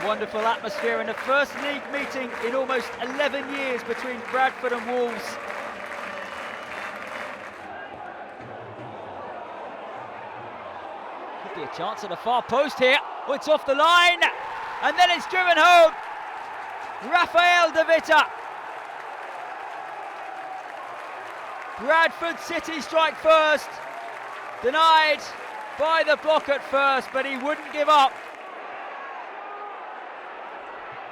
Wonderful atmosphere in the first league meeting in almost 11 years between Bradford and Wolves. Could be a chance at the far post here. Oh, it's off the line, and then it's driven home. Rafael De Vita. Bradford City strike first. Denied by the block at first, but he wouldn't give up.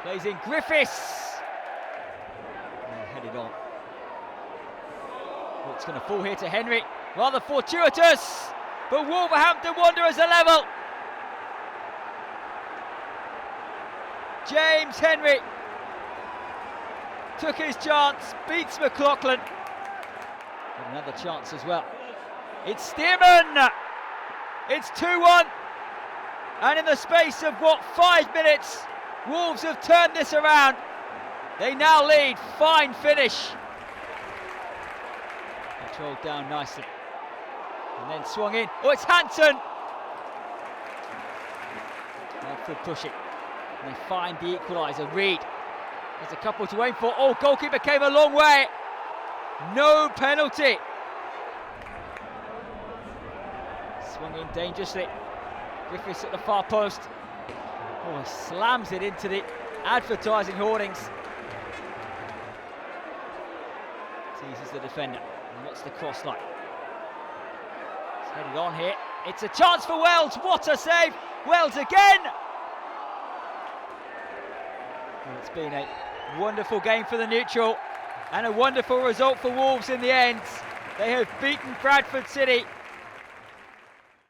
Plays in Griffiths. And headed on. Oh, it's going to fall here to Henry. Rather fortuitous, but Wolverhampton Wanderers are level. James Henry took his chance, beats McLaughlin. Got another chance as well. It's Stearman. It's 2-1. And in the space of, 5 minutes, Wolves have turned this around. They now lead. Fine finish. Controlled down nicely. And then swung in. Oh, it's Hansen. Bradford pushing. And they find the equaliser. Reed. There's a couple to aim for. Oh, goalkeeper came a long way. No penalty. Swung in dangerously. Griffiths at the far post. Oh, he slams it into the advertising hoardings. Teases the defender. And what's the cross like? It's headed on here. It's a chance for Wells. What a save! Wells again! Well, it's been a wonderful game for the neutral and a wonderful result for Wolves in the end. They have beaten Bradford City